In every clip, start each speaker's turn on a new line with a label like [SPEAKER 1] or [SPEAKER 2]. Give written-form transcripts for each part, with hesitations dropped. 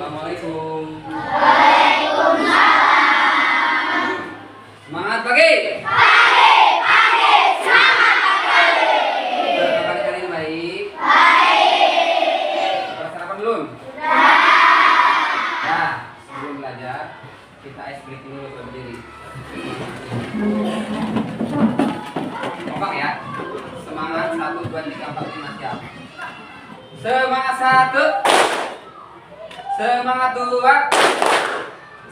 [SPEAKER 1] Assalamualaikum. Waalaikumsalam. Semangat pagi. Pagi, semangat pagi. Kabar kalian baik? Baik. Sudah sarapan belum? Sudah. Ya, sebelum belajar kita ice breaking dulu berdiri. Kompak ya. Semangat 1 2 3 4 5 siap. Semangat 1. Semangat 2.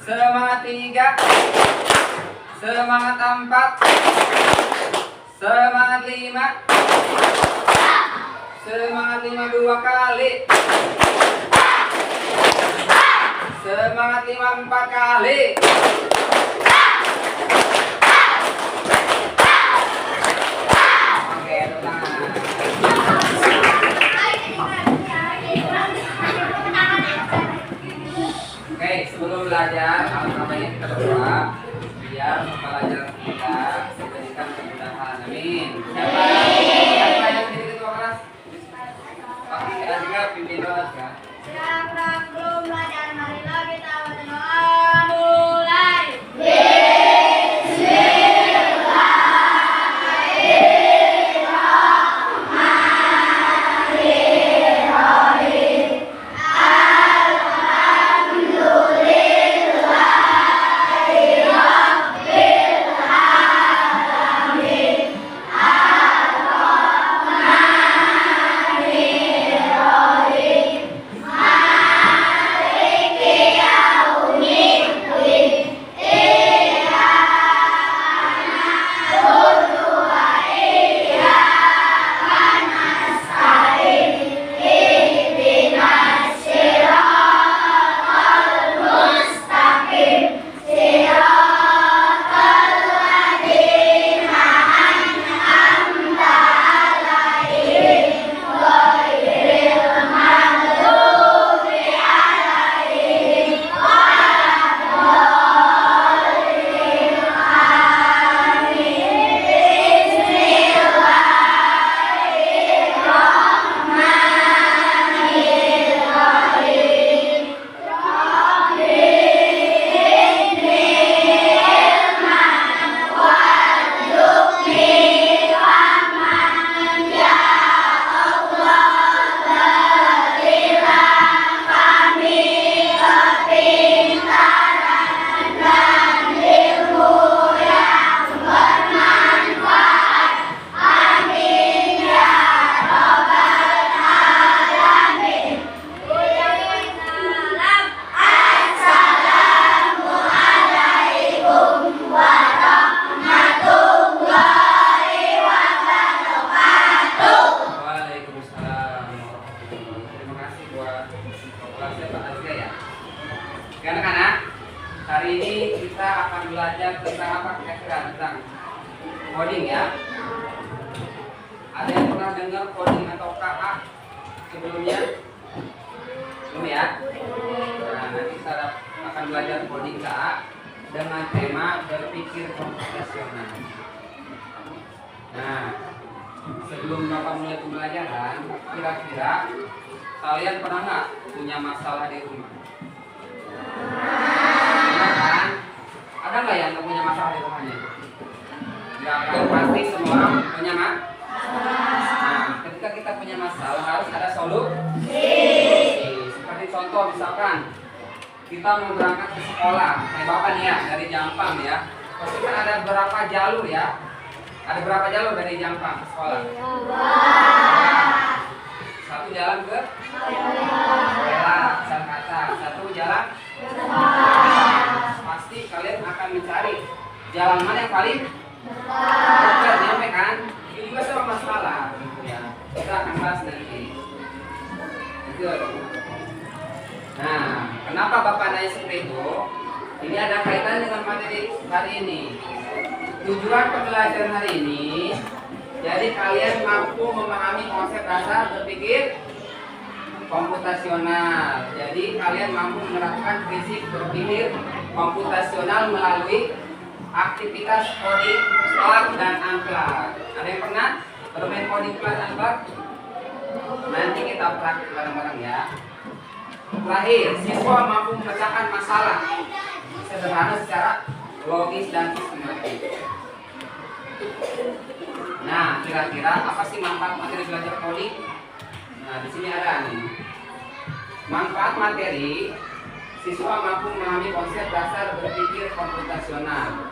[SPEAKER 1] Semangat 3. Semangat 4. Semangat 5. Semangat 5 2 kali. Semangat 5 4 kali. Oke, Oke, sebelum belajar, alhamdulillah kita berdoa biar pelajaran kita diberikan kemudahan. Amin. Siapa yang jadi ketua kelas? Pak Azga, pimpin doa Azga.
[SPEAKER 2] Siapa belum belajar, marilah kita berdoa mulai.
[SPEAKER 1] Anak-anak, hari ini kita akan belajar tentang apa kira-kira? Tentang coding ya. Ada yang pernah dengar coding atau KA sebelumnya? Belum ya? Nah, nanti kita akan belajar coding KA dengan tema berpikir komputasional. Nah, sebelum Bapak mulai pembelajaran, kira-kira kalian pernah nggak punya masalah di rumah? Kan? Ada nggak yang nggak punya masalah di rumahnya? Nggak akan, pasti semua orang punya masalah. Nah, ketika kita punya masalah harus ada solusi. Seperti contoh misalkan kita mau berangkat ke sekolah, kayak Bapak nih ya dari Jampang ya. Pasti kan ada berapa jalur ya? Ada berapa jalur dari Jampang ke sekolah? Satu jalan ke Bela, Jakarta. Satu jalan. Pasti kalian akan mencari jalan mana yang paling dekat, nyampe kan? Itu juga sama masalah, gitu ya. Kita akan bahas nanti. Good. Nah, kenapa Bapak nanya seperti itu? Ini ada kaitan dengan materi hari ini. Tujuan pembelajaran hari ini, jadi kalian mampu memahami konsep dasar berpikir komputasional. Jadi kalian mampu menerapkan prinsip berpikir komputasional melalui aktivitas coding, plug dan unplug. Ada yang pernah bermain coding, plug, unplug? Nanti kita praktik bareng-bareng ya. Terakhir, siswa mampu memecahkan masalah sederhana secara logis dan sistematis. Nah, kira-kira apa sih manfaat materi belajar coding? Nah, di sini ada nih. Manfaat materi, siswa mampu memahami konsep dasar berpikir komputasional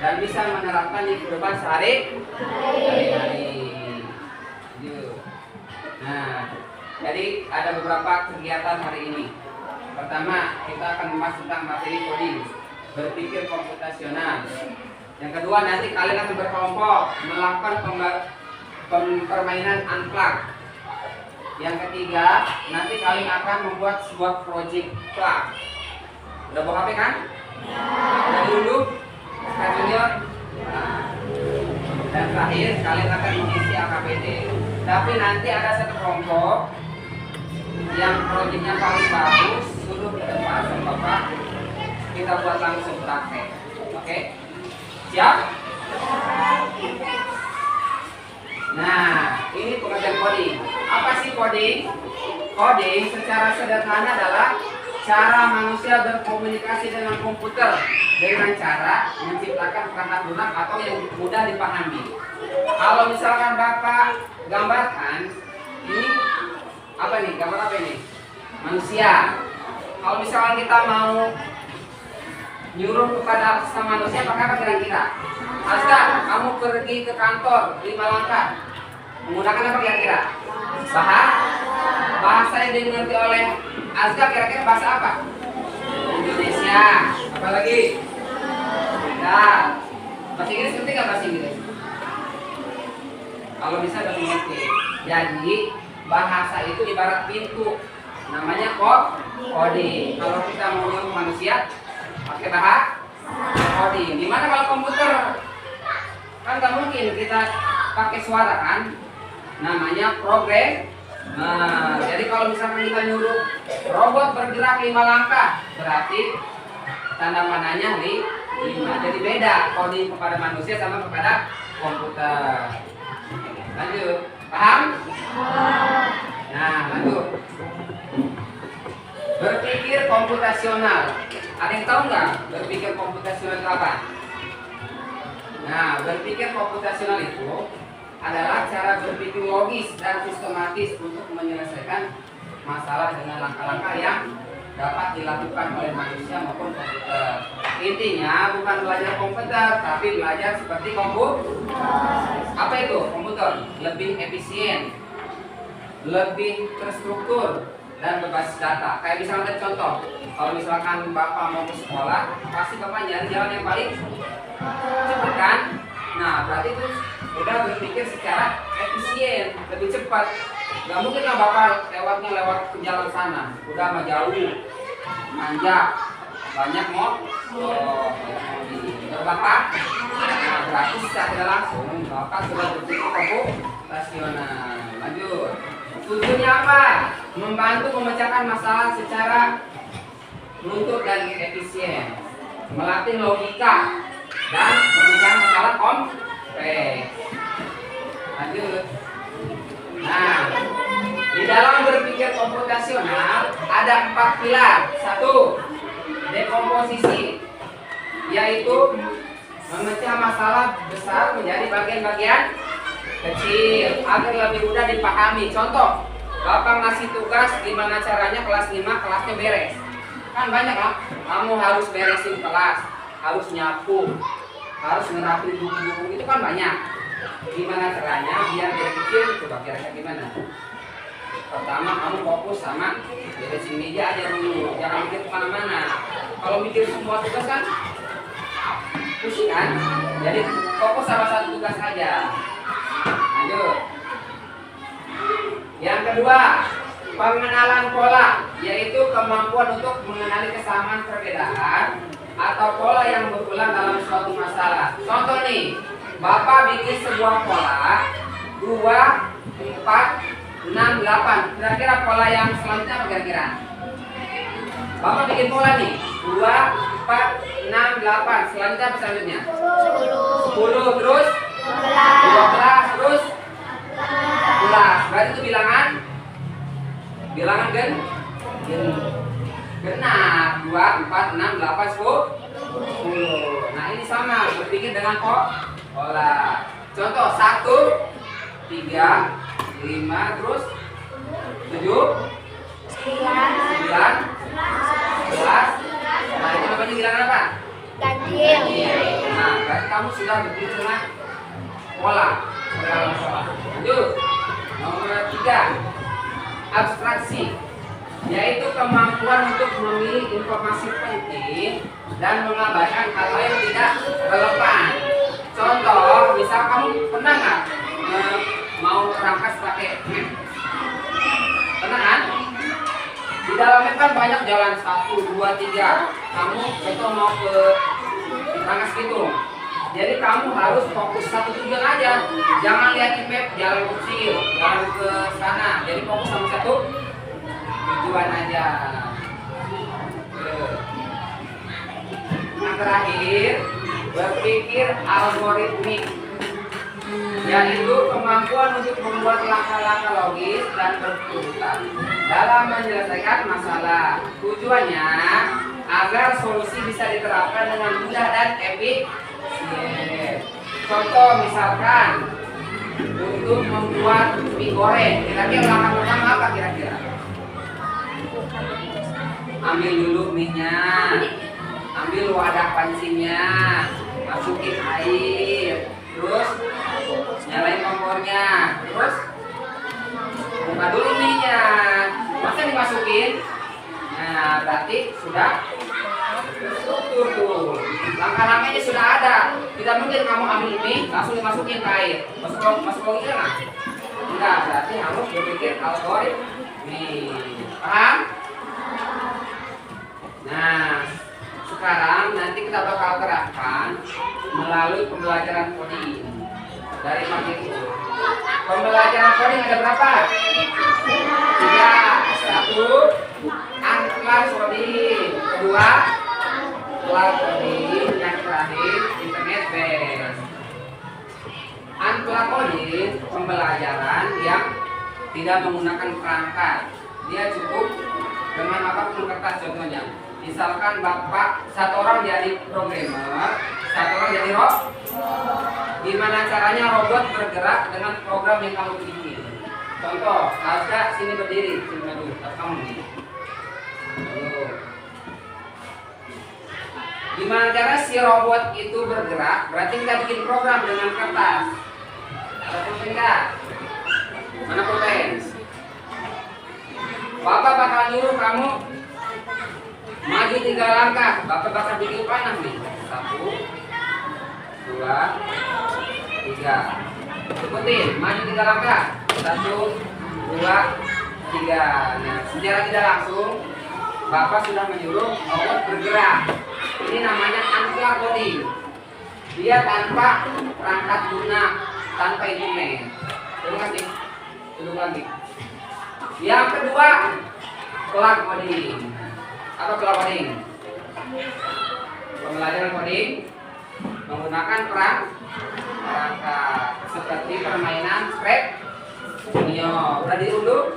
[SPEAKER 1] dan bisa menerapkan di kehidupan sehari-hari. Nah, jadi ada beberapa kegiatan hari ini. Pertama, kita akan membahas tentang materi coding, berpikir komputasional. Yang kedua, nanti kalian akan berkelompok melakukan permainan unplug. Yang ketiga, nanti kalian akan membuat sebuah project plug. Udah bawa HP kan? Udah dulu? Sekarang junior? Nah. Dan terakhir, kalian akan mengisi AKBD. Tapi nanti ada satu kelompok yang proyeknya paling bagus, suruh ke depan sama Bapak, kita buat langsung praktek. Oke? Siap? Nah, ini pengertian coding. Apa sih coding? Coding secara sederhana adalah cara manusia berkomunikasi dengan komputer dengan cara menciptakan kata lunak atau yang mudah dipahami. Kalau misalkan Bapak gambarkan, ini apa nih? Gambar apa ini? Manusia. Kalau misalkan kita mau nyuruh kepada sama manusia, apa kira-kira? Azka, kamu pergi ke kantor 5 langkah. Menggunakan apa kira-kira? Bahasa yang dimengerti oleh Azka kira-kira bahasa apa? Indonesia. Apa lagi? Nah, bahasa Inggris ngerti nggak bahasa Inggris? Kalau bisa udah mengerti. Jadi bahasa itu ibarat pintu, namanya coding. Kalau kita mau nyuruh manusia pakai bahasa coding. Gimana kalau komputer? Kan nggak mungkin kita pakai suara kan? Namanya program. Nah, jadi kalau misalkan kita nyuruh robot bergerak 5 langkah, berarti tanda panahnya 5. Jadi beda coding kepada manusia sama kepada komputer. Lanjut, paham? Nah, lanjut. Berpikir komputasional. Ada yang tahu nggak berpikir komputasional itu apa? Nah, berpikir komputasional itu adalah cara berpikir logis dan sistematis untuk menyelesaikan masalah dengan langkah-langkah yang dapat dilakukan oleh manusia maupun komputer. Intinya bukan belajar komputer, tapi belajar seperti komputer. Apa itu komputer? Lebih efisien, lebih terstruktur, dan berbasis data. Kayak misalnya contoh, kalau misalkan Bapak mau ke sekolah, pasti Bapak nyari jalan yang paling cepat kan? Nah, berarti itu udah berpikir secara efisien, lebih cepat. Gak mungkin lah Bapak lewat ke jalan sana, udah mah jauh, nanjak, banyak Bapak. Nah, berarti secara langsung Bapak sudah berpikir komputasional. Lanjut. Tujuannya apa? Membantu memecahkan masalah secara runtut dan efisien, melatih logika dan memecahkan masalah kompleks. Lanjut. Nah, di dalam berpikir komputasional ada 4 pilar. 1. Dekomposisi, yaitu memecah masalah besar menjadi bagian-bagian kecil agar lebih mudah dipahami. Contoh, Bapak ngasih tugas gimana caranya kelas 5 kelasnya beres. Kan banyak kan? Kamu harus beresin kelas, harus nyapu, harus ngerapin buku-buku, itu kan banyak. Gimana caranya biar dia kecil? Coba kira-kira gimana? Pertama, kamu fokus sama beresin meja aja dulu, jangan mikir kemana-mana. Kalau mikir semua tugas kan pusing kan? Jadi fokus sama satu tugas aja. Lanjut. Yang kedua, pengenalan pola, yaitu kemampuan untuk mengenali kesamaan perbedaan atau pola yang berulang dalam suatu masalah. Contoh nih, Bapak bikin sebuah pola 2, 4, 6, 8. Kira-kira pola yang selanjutnya apa kira-kira? Bapak bikin pola nih 2, 4, 6, 8. Selanjutnya apa selanjutnya? 10 terus 12 terus 11. Berarti itu bilangan 4, 6, 8, 10. Nah ini sama, berpikir dengan pola. Contoh 1, 3, 5, terus 7, 9, 11. Nah ini namanya bilangan apa?
[SPEAKER 2] Ganjil.
[SPEAKER 1] Nah berarti kamu sudah berpikir dengan pola. Lanjut. Nomor 3, abstraksi, yaitu kemampuan untuk memilih informasi penting dan mengabaikan hal yang tidak relevan. Contoh, misal kamu pernah nggak mau berangkat pakai map? Pernah kan? Di dalamnya kan banyak jalan 1, 2, 3. Kamu contoh mau ke Rangkas Bitung. Jadi kamu harus fokus satu tujuan aja. Jangan lihat di map jalan kecil, jalan ke sana. Jadi fokus sama satu tujuan aja. Yang terakhir, berpikir algoritmik, yaitu kemampuan untuk membuat langkah-langkah logis dan berurutan dalam menyelesaikan masalah. Tujuannya agar solusi bisa diterapkan dengan mudah dan efisien. Contoh misalkan untuk membuat mie goreng, kira-kira langkah pertama apa kira-kira? Ambil dulu minyak, ambil wadah pancinya, masukin air, terus nyalain kompornya, terus buka dulu minyak, masa dimasukin? Nah berarti sudah struktur tuh, langkah-langkahnya sudah ada. Tidak mungkin kamu ambil mie langsung dimasukin ke air, masuk logika nggak? Enggak, berarti harus berpikir algoritmik. Paham? Nah, sekarang nanti kita bakal terapkan melalui pembelajaran coding dari materi. Pembelajaran coding ada berapa? 3. 1, ankla coding. 2, cloud coding. Yang terakhir, internet based. Ankla coding pembelajaran yang tidak menggunakan perangkat. Dia cukup dengan apapun kertas contohnya. Misalkan bapak satu orang jadi programmer, satu orang jadi robot. Gimana caranya robot bergerak dengan program yang kamu bikin? Contoh, harusnya sini berdiri, sini dulu, kamu begini. Gimana cara si robot itu bergerak? Berarti kita bikin program dengan kertas. Ada pulpen enggak? Mana pulpen? Bapak bakal nyuruh kamu maju 3 langkah. Bapak bakal bikin panah nih. 1, 2, 3. Ikutin, maju 3 langkah. 1, 2, 3. Nah, secara tidak langsung Bapak sudah menyuruh robot bergerak. Ini namanya ankla coding. Dia tanpa perangkat lunak, tanpa internet. Terima kasih. Duduk lagi. Yang kedua, cloud coding. Apa cloud coding? Pembelajaran coding menggunakan perangkat seperti permainan Scratch. Udah diunduh?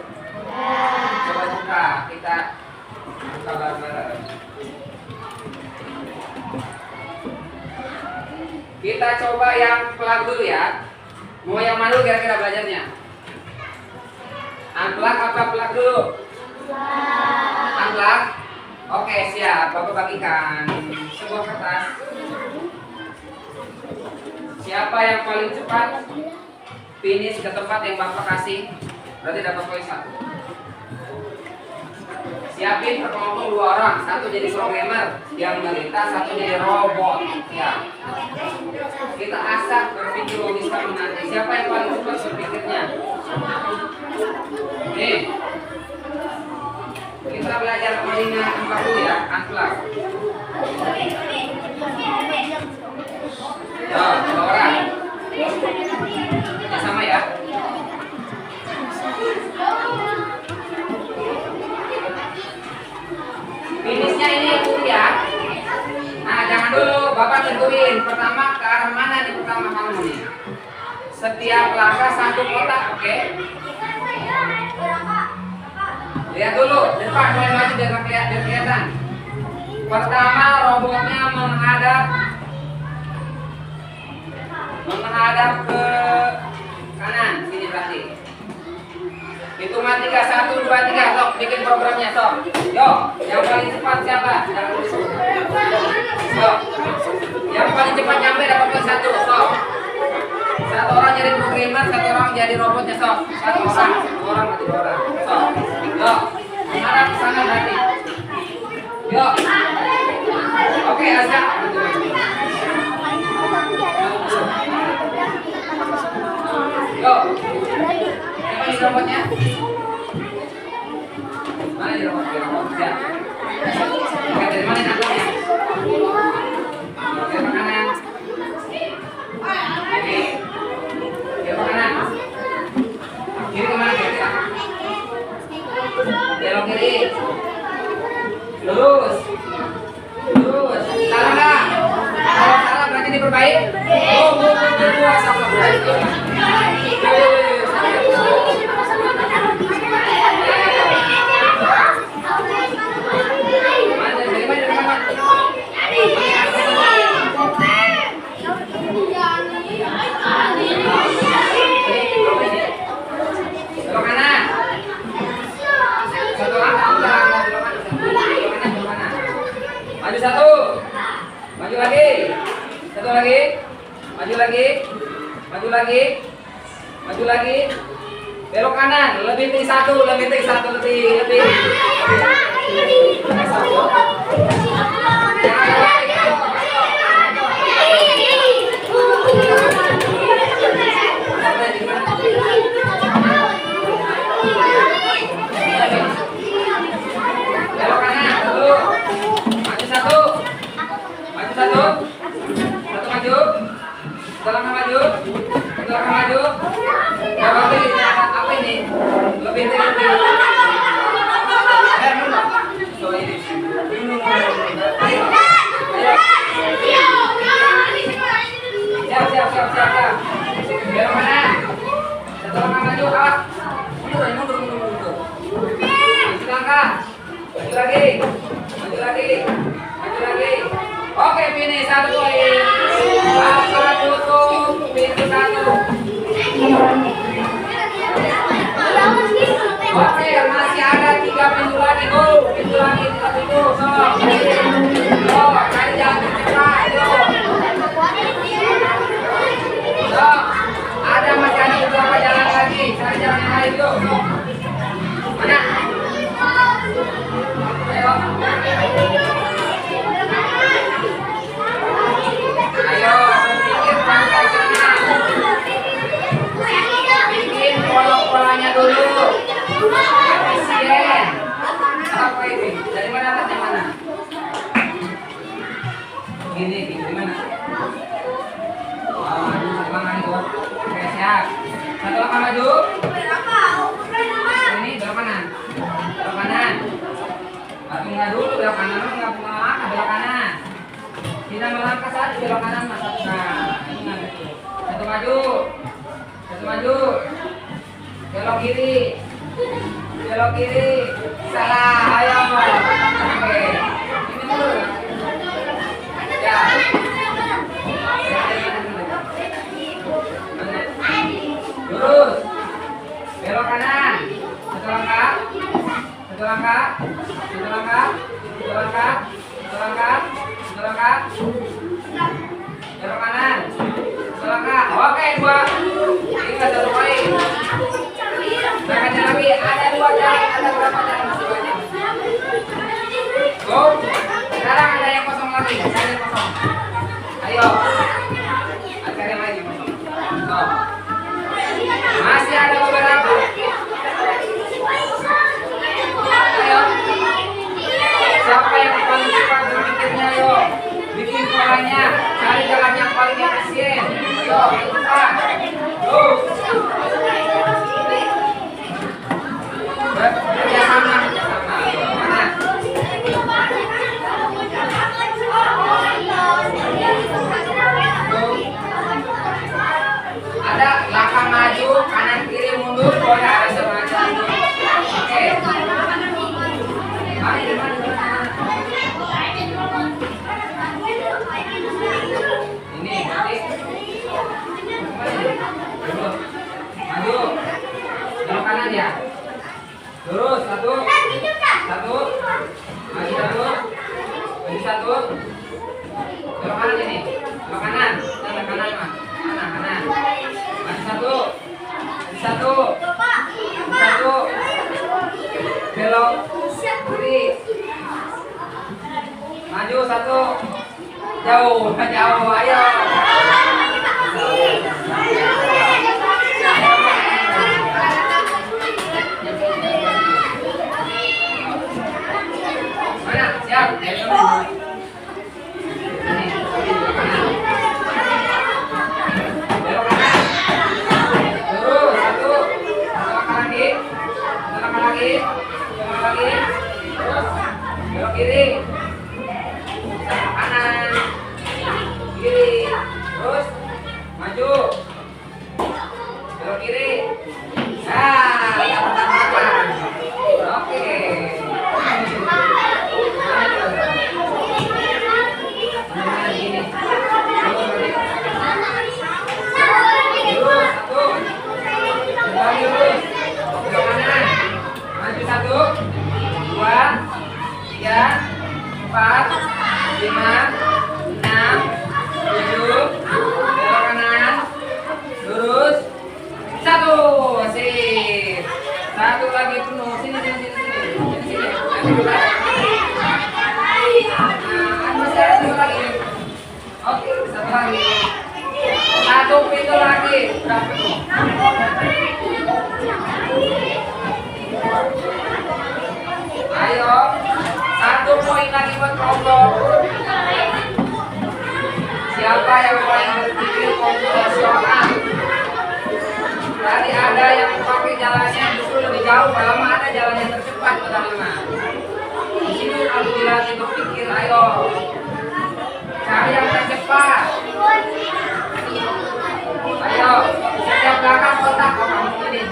[SPEAKER 1] Coba buka, kita buka bareng-bareng. Kita coba yang plug dulu ya. Mau yang mana dulu kira-kira belajarnya? Unplug apa plug dulu? Unplug? Oke, siap. Bapak bagikan sebuah kertas. Siapa yang paling cepat finish ke tempat yang Bapak kasih, berarti dapat poin 1. Siapin berkelompok 2 orang, satu jadi programmer yang melintas, satu jadi robot. Ya. Kita asah berpikir logis kamu nanti. Siapa yang paling cepat berpikirnya? Nih. Kita belajar codingnya 4 dulu ya, unplug. Ya, 2 orang. Ya, sama ya. Finishnya ini ya. Nah, jangan dulu, Bapak tentuin pertama ke arah mana nih pertama kamu nih. Setiap langkah 1 kotak, oke? Lihat dulu, depan mulai maju biar kelihatan. Pertama robotnya menghadap ke kanan. Sini berarti. Hitungan 3, 1, 2, 3. Sok, bikin programnya, sok. Yo, yang paling cepat siapa? Sok. Yang paling cepat nyampe dapat poin 1. Sok. Satu orang jadi programmer, satu orang jadi robotnya, sok. Satu orang atau 2 orang. Sok. Yo, menghadap ke sana berarti. Yo. Oke, Aska. Yo. Siapa nih robotnya? Mana nih robotnya? Siap. Oke, dari mana nangkapnya? Oke, kanan. Oke. Ke kanan. Kiri kemana kira-kira? Belok kiri. Lurus. Salah nggak? Kalau salah berarti diperbaik. Belok kanan. Satu langkah maju satu, maju lagi, satu lagi, maju lagi, maju lagi, maju lagi, belok kanan, lebih tinggi satu, lebih. Belok kanan, dulu. Satu maju, setelah maju, apa ini? Lebih tinggi. Siap. Belok kanan. Setelah maju, mundur. Maju langkah, maju lagi. Oke, finish 1 poin. Bapak tutup pintu 1. Oke, masih ada 3 pintu lagi. Pintu lagi, 3 pintu. Cari jalan cepat. Masih ada beberapa jalan lagi. Cari jalan yang lain, yuk. Mana? Ayo, bikin pangkasnya. Bikin pola-polanya dulu. Efisien. Apa ini? Dari mana atasnya mana? Gini, gimana? Satu langkah itu. Oke, siap. Satu langkah maju. Ini belok kanan. Nggak dulu belok kanan, nggak punya langkah belok kanan. Tidak melangkah saja belok kanan mas. Nah, ingat itu. Satu maju. Belok kiri. Salah, ayo. Oke. Ini dulu. Ya. Lurus. Belok kanan. Satu langkah. Belok kanan. Satu langkah. Oke, 2. Ini nggak 1 poin. Berangkatnya lagi. Ada 2 jalan. Ada berapa jalan masih banyak? Go. Sekarang ada yang kosong lagi. Ayo. Cari yang lain yang kosong. Go. Masih ada beberapa. Ayo. Siapa yang paling cepat berpikirnya, yo? Bikin polanya, cari jalan yang paling efisien. Ayo, cepat. Go. Kerjasama. Mana? Ada langkah maju, kanan kiri mundur, boleh ada semacam. Oke. Mari. Maju satu. Jauh, jauh. Ayo. Mana? Siap. Belok kiri, kanan, kiri, terus maju, belok kiri, oke. Satu, dua, tiga, empat, lima, enam, tujuh, belok kanan, lurus, satu, sip. Satu lagi penuh, sini. Masih ada satu lagi. Oke, satu lagi. Satu pintu lagi, udah penuh. Ayo, satu poin lagi buat kelompok. Siapa yang paling berpikir konvensional? Tadi ada yang pakai jalannya justru lebih jauh, kalau ada jalan yang tercepat teman-teman. Di sini kalau dilatih berpikir, ayo cari yang tercepat. Ayo, setiap belakang kotak kamu ini.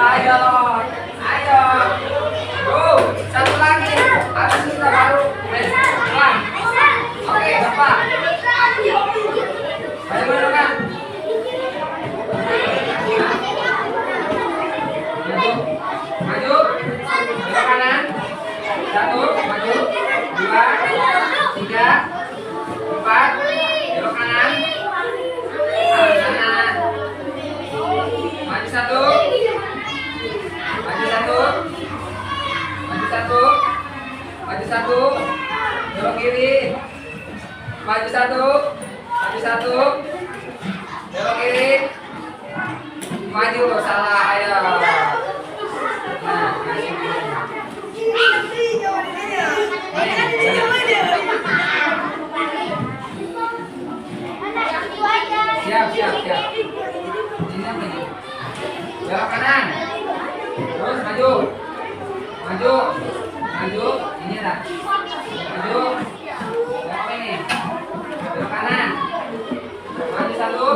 [SPEAKER 1] Ayo, satu lagi, habis itu baru pelan. Oke, Bapak. Ayo kan? Maju, belok kanan, satu, maju, dua, tiga, empat, belok kanan, kanan, maju satu. Maju satu, belok kiri, maju satu, belok kiri, maju, salah, ayo. Siap. Ini apa ini? Belok kanan, terus maju, ini lah, maju, belok ini, belok kanan, maju satu,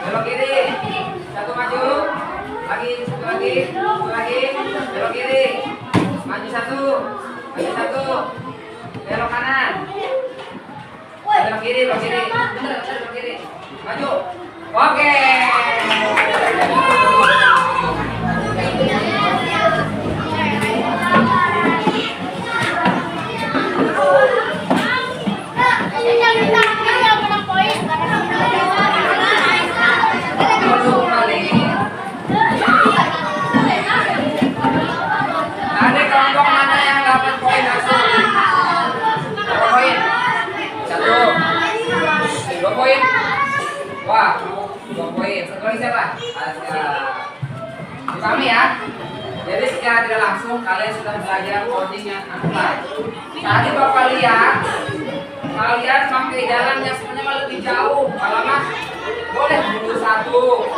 [SPEAKER 1] belok kiri, satu maju, satu lagi, belok kiri, maju satu, belok kanan, belok kiri, belok kiri, maju, oke. Wah, 2 poin. Satu lagi siapa? Kami ya. Jadi secara tidak langsung kalian sudah belajar coding yang akurat. Tadi Bapak lihat kalian pakai jalan yang sebenarnya lebih jauh. Kalau Mas boleh mundur satu,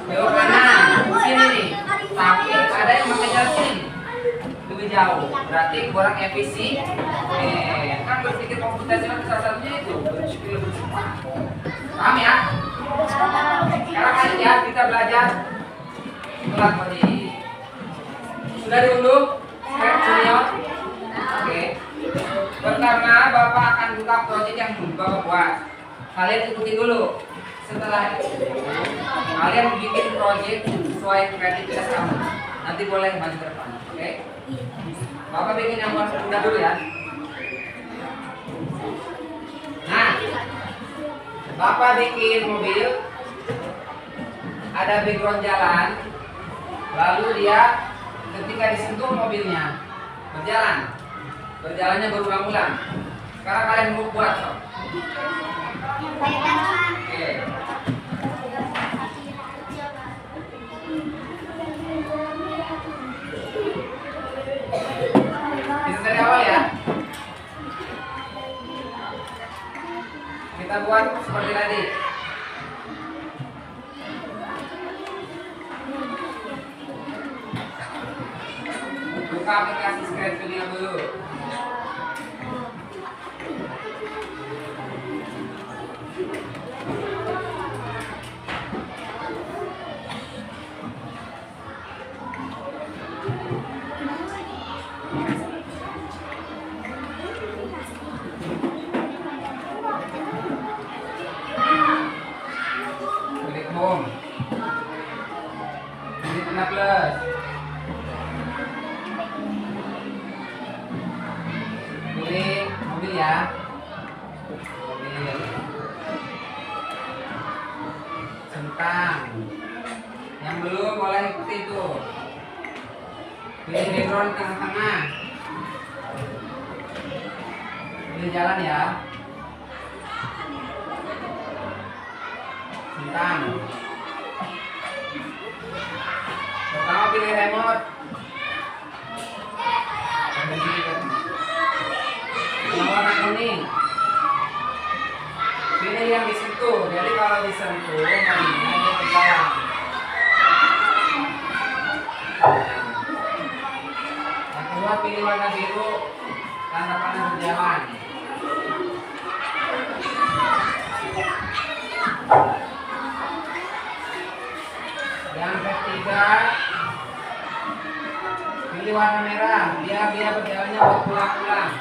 [SPEAKER 1] belok kanan, sini nih. Tapi ada yang pakai jalan sini lebih jauh. Berarti kurang efisien. Kan berpikir komputasional salah satunya itu berpikir lebih cepat. Paham ya? Sekarang kali ya kita belajar pelan coding. Sudah diunduh? Junior? Oke. Pertama Bapak akan buka proyek yang Bapak buat. Kalian ikuti dulu. Setelah itu kalian bikin proyek sesuai kreativitas kamu. Nanti boleh maju ke depan. Oke? Bapak bikin yang mudah dulu ya. Bapak bikin mobil, ada background jalan, lalu dia ketika disentuh mobilnya berjalannya berulang-ulang. Sekarang kalian buat. Oke. Bisa dari awal ya. Kita buat seperti tadi. Buka aplikasi scratch filling dulu. Klik home. Klik kena plus. Pilih mobil ya. Mobil. Centang. Yang belum boleh ikuti itu. Pilih background tengah-tengah. Pilih jalan ya. Centang. Pertama pilih remote. Yang warna kuning. Pilih yang disentuh. Jadi kalau disentuh, mobilnya dia berjalan. Yang kedua pilih warna biru. Tanda panah berjalan. Yang ketiga pilih warna merah. Dia berjalannya berulang-ulang.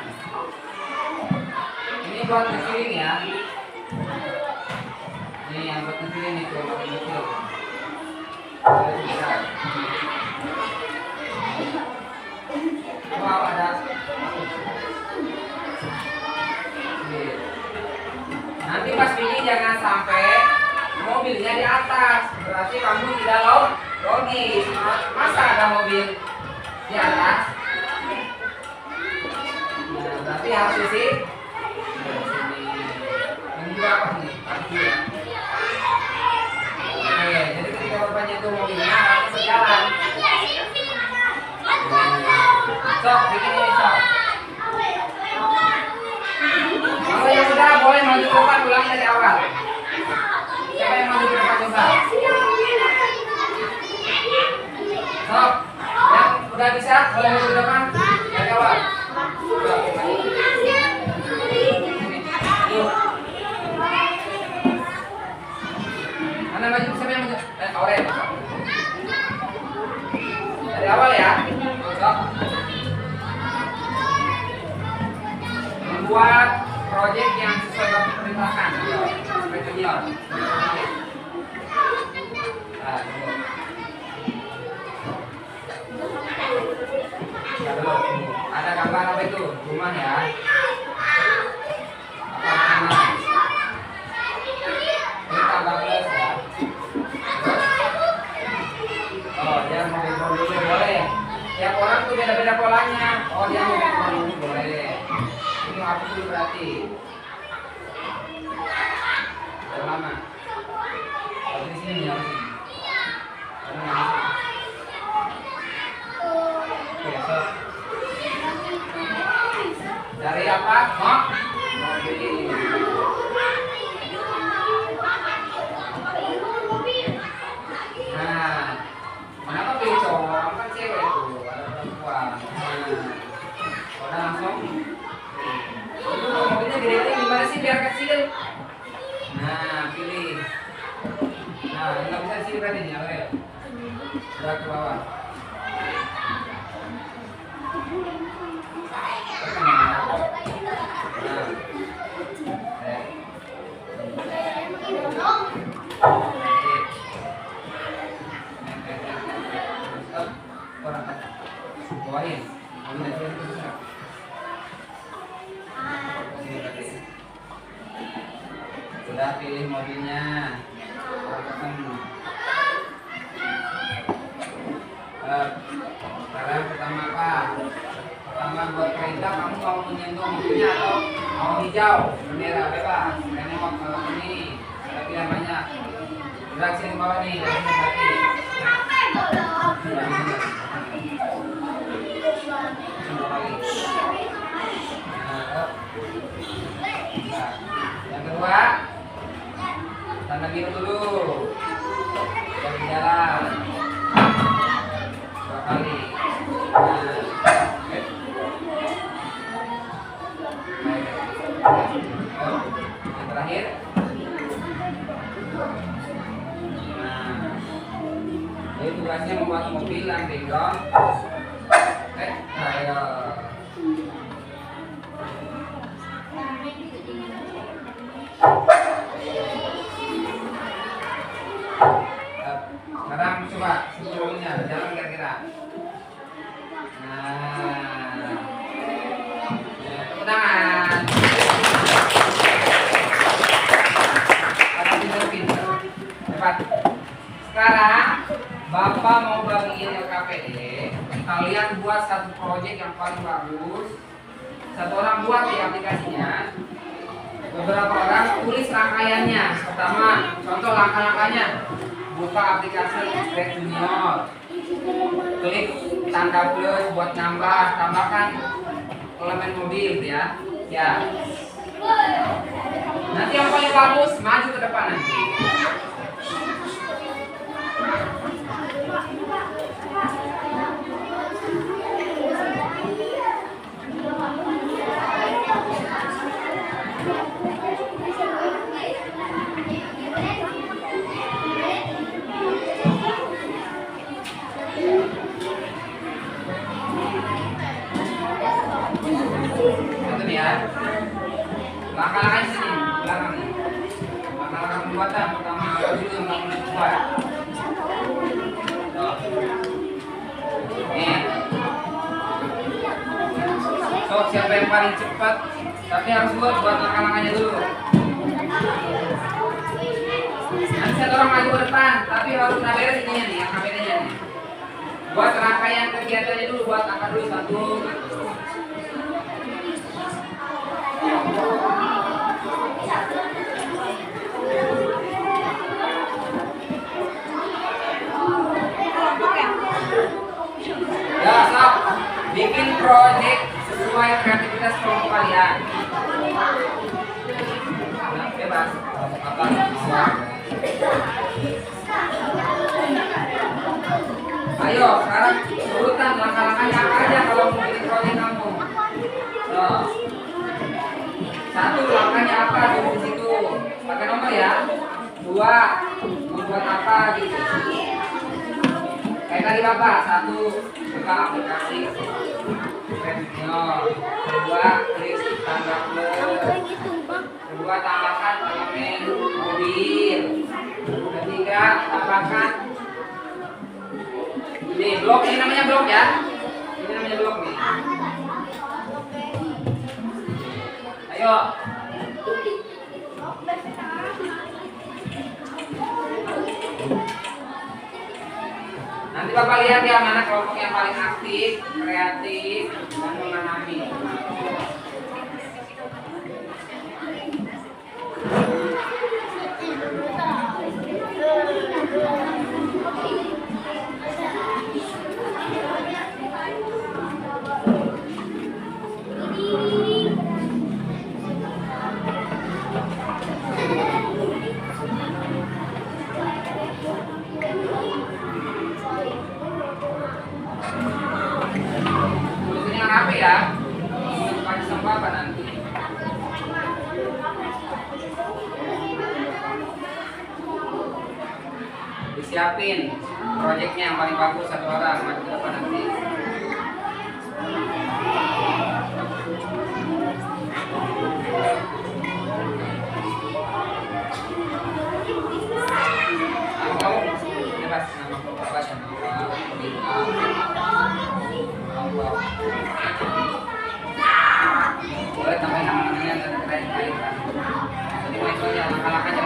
[SPEAKER 1] Ini buat ngefiling ya. Ini yang buat ngefiling itu makin kecil. Wow, ada. Nanti pas pilih jangan sampai mobilnya di atas. Berarti kamu tidak logis. Masa ada mobil di atas? Nah, berarti harus isi. Ini juga apa nih? Ya. Oke, jadi ketika bapaknya itu mobilnya harus berjalan. Sok, bikin ini sok. Kalau yang sudah boleh maju ke depan, ulangi dari awal. Siapa yang maju ke depan coba? Sok, yang udah bisa boleh maju ke depan dari awal. Mana maju? Siapa yang maju? Aurel. Dari awal ya. Sok. Membuat proyek yang sesuai bapak perintahkan. Sampai junior. Nah, tunggu. Ya, dulu. Ada gambar apa itu? Rumah ya. Apa? Ini tambah plus ya. Oh, dia mau background dulu boleh. Tiap orang tuh beda-beda polanya. Oh, dia mau background dulu boleh. Ini hapus dulu berarti. Udah lama. Kalau di sini ya sini. Oke, so. Dari apa? Mobil. Nah, kenapa pilih cowok? Kan cewek itu, ada perempuan. Udah langsung. Itu mobilnya gede gimana sih biar kecil? Nah, pilih. Nah, nggak bisa di sini berarti nih, Aurel. Udah ke bawah. Bawain. Sudah. Udah pilih mobilnya. Sekarang pertama apa? Pertama buat kereta, kamu mau menyentuh mobilnya atau mau hijau? Bendera bebas. Ini mau ke ini. Ada pilihan banyak. Gerak sini ke bawah nih. Yang kedua, tanda biru dulu. Jalan jalan. 2 kali. Yang terakhir. Jadi tugasnya membuat mobil yang background. Ayo. Sekarang coba sebelumnya jalan kira-kira. Nah, tepuk tangan. Pintar-pintar. Cepat. Sekarang Bapak mau bagiin LKPD. Kalian buat satu proyek yang paling bagus. Satu orang buat di aplikasinya. Beberapa orang tulis rangkaiannya. Pertama, contoh langkah-langkahnya. Buka aplikasi Grab Junior. Klik tanda plus buat nambah, tambahkan elemen mobil ya. Ya. Nanti yang paling bagus maju ke depan nanti. Langkah-langkahnya sini, belakang nih. Langkah-langkah pembuatan pertama dulu yang kamu buat. Nih. So, siapa yang paling cepat? Tapi harus buat langkah-langkahnya dulu. Nanti satu orang maju ke depan, tapi harus beres ininya nih, yang KPD-nya nih. Buat rangkaian kegiatannya dulu, buat angkat dulu 1. Ya, stop. Bikin proyek sesuai kreativitas kelompok kalian. Nah, bebas. Apa? Ayo, sekarang urutan langkah-langkahnya apa aja kalau mau bikin proyek kamu. Tuh. 1, langkahnya apa di situ? Pakai nomor ya. 2, membuat apa gitu. Kayak tadi Bapak, 1, buka aplikasi Grab Junior. 2, klik tanda plus. 2, tambahkan elemen mobil. 3, tambahkan ini blok, ini namanya blok ya. Ini namanya blok nih. Ayo. Nanti Bapak lihat ya mana kelompok yang paling aktif, kreatif, dan memahami. Tulisnya rapi ya, pakai sampah apa nanti? Disiapin proyeknya yang paling bagus 1 orang maju ke depan nanti. Kamu bebas nama bebas dan boleh tambahin nama-namanya dan keren-keren. Jadi langkah-langkahnya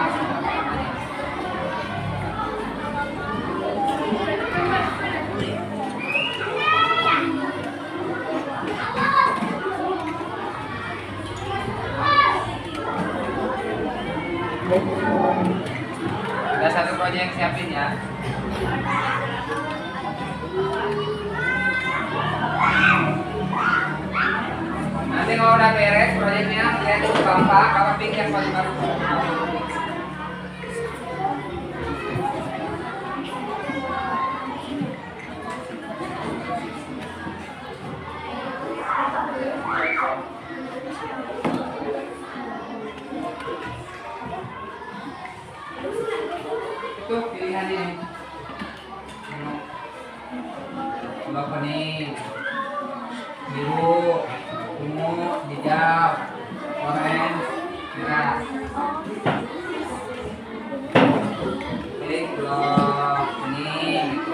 [SPEAKER 1] Ada satu proyek siapin ya. Nanti kalau udah beres proyeknya, lihat dulu Bapak pikir yang paling baru. Itu pilihannya. Kalau kuning, biru, ungu, hijau, orange, merah. Pilih blok kuning.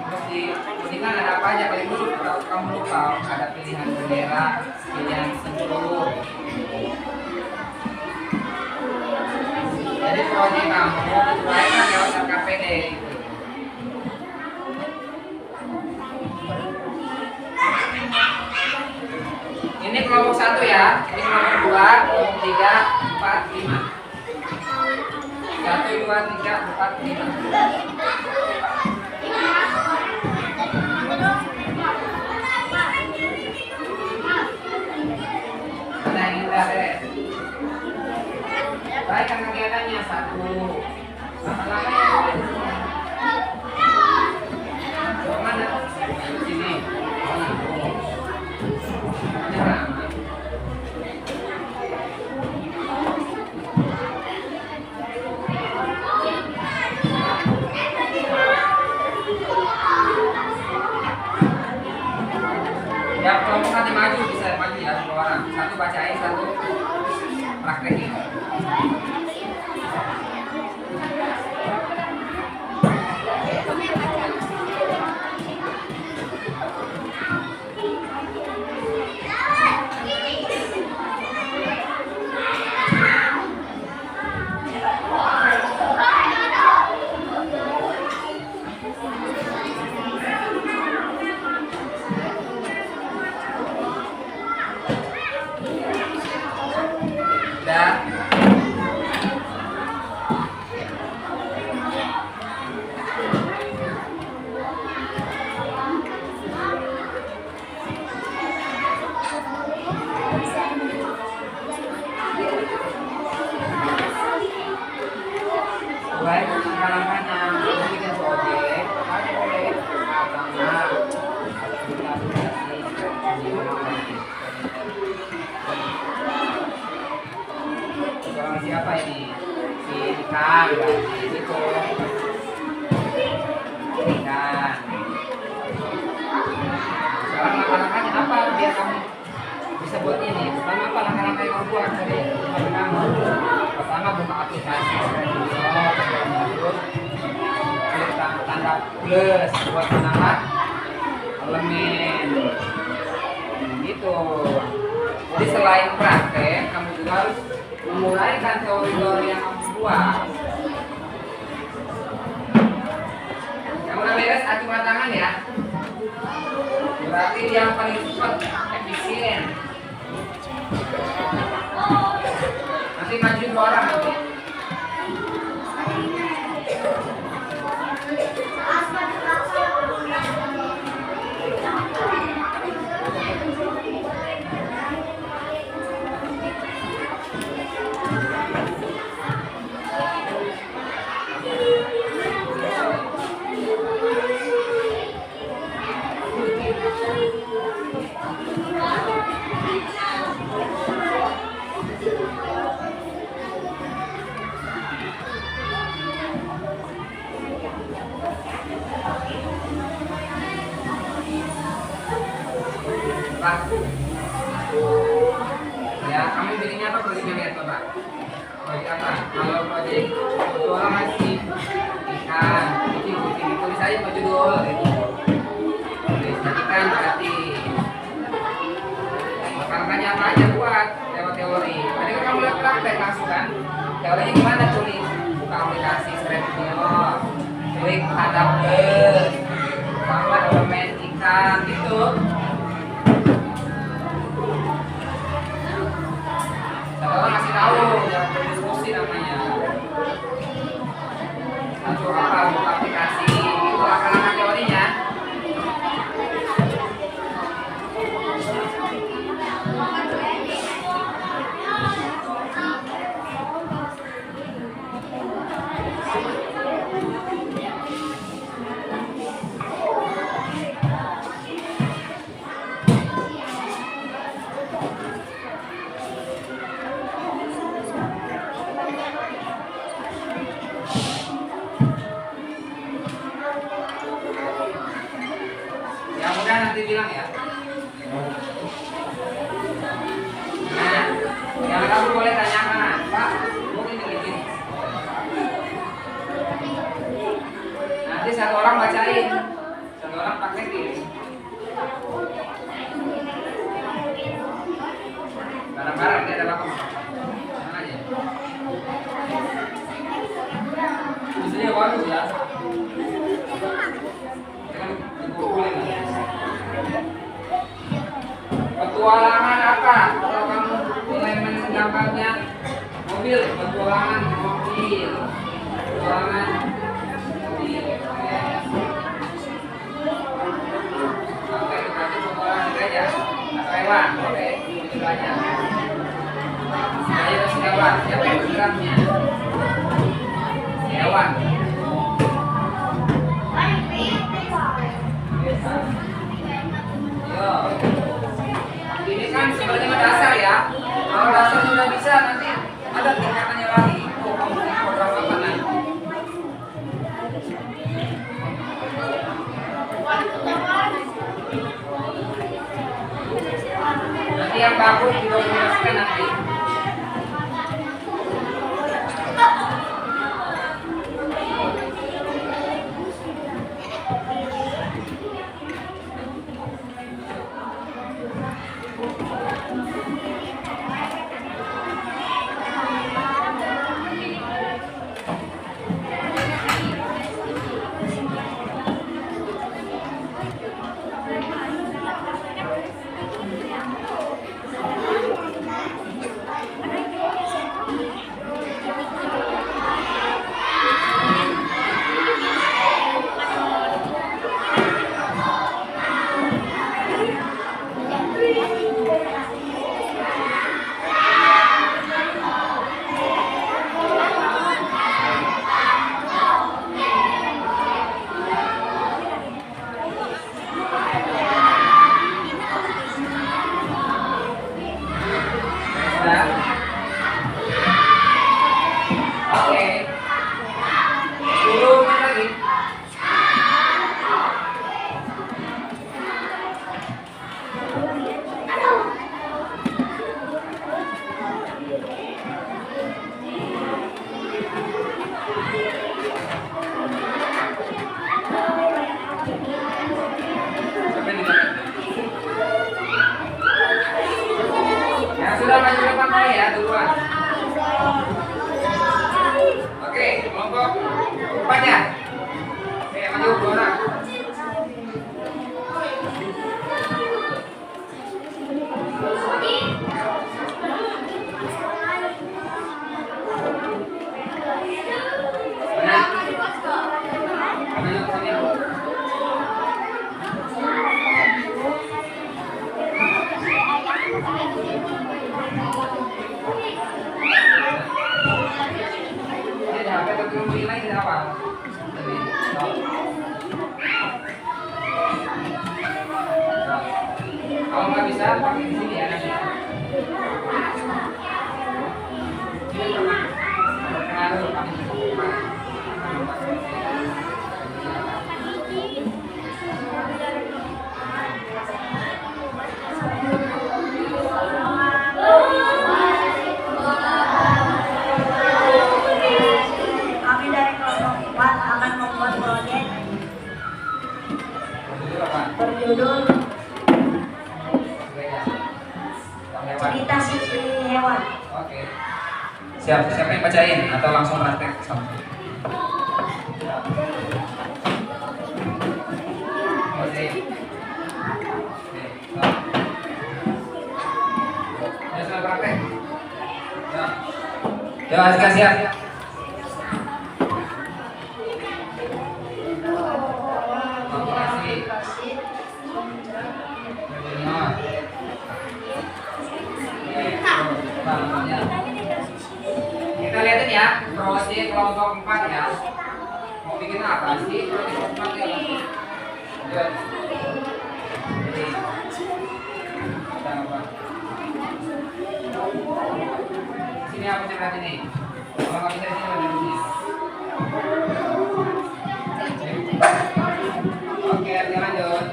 [SPEAKER 1] Terus di kuningan ada apa aja? Paling dulu kalau kamu lupa ada pilihan bendera, pilihan simbol. Jadi proyek kamu disesuaikan lewat RKPD gitu. Ini kelompok 1 ya, ini kelompok 2, kelompok 3, 4, 5. 1, 2, 3, 4, 5. Ada yang indah beres. Baik kan kegiatannya 1. Lama-lama ya. Mana? Sini. Ya, kelompok nanti maju bisa maju ya, 2 orang. 1 bacain, 1 praktekin. Baik, langkah-langkahnya bikin proyek, boleh pertama siapa ini? Si ikan, di situ. Ikan. Sekarang langkah-langkahnya apa biar kamu bisa buat ini? Pertama apa langkah-langkah yang kamu buat dari kamu? Pertama buka aplikasi terus klik tanda plus buat menambah elemen gitu. Jadi selain praktek, kamu juga harus menguraikan teori-teori yang kamu buat. Yang udah beres acungan tangan ya. Berarti yang paling cepat, efisien. Nanti maju 2 orang nanti. Ya, kamu pilihnya apa proyeknya lihat Bapak? Proyek apa? Kalau proyek ketua masih ikan, kucing, tulis aja mau judul gitu. Tulis ikan berarti. Makanya apa aja buat lewat teori. Tadi kan kamu lihat praktek langsung kan? Teorinya gimana tulis? Buka aplikasi Scrapio, klik tanda plus, tambah elemen ikan gitu. Setelah masih tahu apa? Kalau kamu mulai menangkapnya mobil, petualangan mobil, petualangan mobil. Oke, berarti petualangan aja. Atau hewan, oke, itu aja. Saya harus hewan, siapa yang bergeraknya? Hewan. Yo. Ini kan sebenarnya dasar ya. Kalau dasar sudah bisa nanti ada tingkatannya lagi. Oh, kamu program apa nanti? Nanti yang bagus didokumentasikan nanti. Oke. 10 menit lagi. Sampai di mana? Ya sudah maju ke depan mulai ya duluan. Oke, kelompok 4 ya. Oke, maju 2 orang. Mana? Maju ke sini. Ini HP atau nilai tidak apa? Kalau nggak bisa pakai di sini ya nanti. Ini pernah pengaruh kami.
[SPEAKER 2] Kami dari kelompok 4 akan membuat proyek berjudul cerita si hewan.
[SPEAKER 1] Oke. Siapa yang bacain atau langsung praktek sama? Oke. Ya sudah praktek. Ya, siap. Kita lihatin ya, proyek kelompok 4 ya. Mau bikin apa sih? Proyek kelompok 4 ya. Lihat. Jadi, kita apa? Sini aku coba sini. Kalau nggak bisa sini ada sini. Oke, lanjut.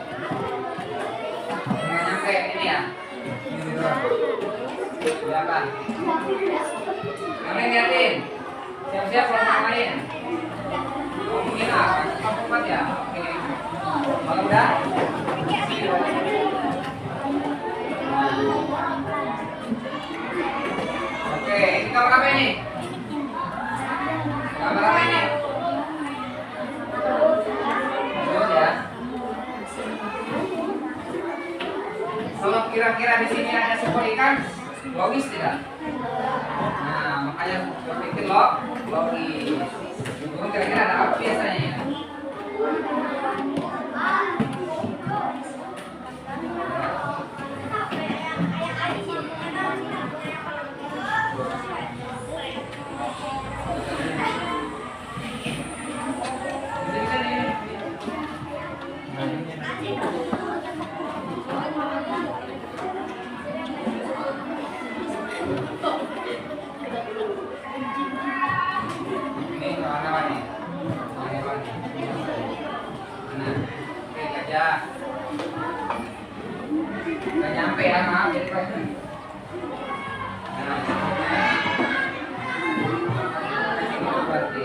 [SPEAKER 1] Nggak nyampe ini ya. Ini dulu. Kelihatan. Kalian lihatin. Siap-siap kelompok lain. Mungkin apa? Kelompok 4 ya. Oke. Kalau udah, oke, ini kamar apa ini? Kamar apa ini? Terus ya. Kalau kira kira-kira di sini ada seekor ikan? Logis tidak? Nah, makanya berpikir logis. Burung kira-kira ada apa biasanya? Ini warna nih. Nah, oke gajah. Nggak nyampe ya, maaf jadi Pak. Nah, ini berarti.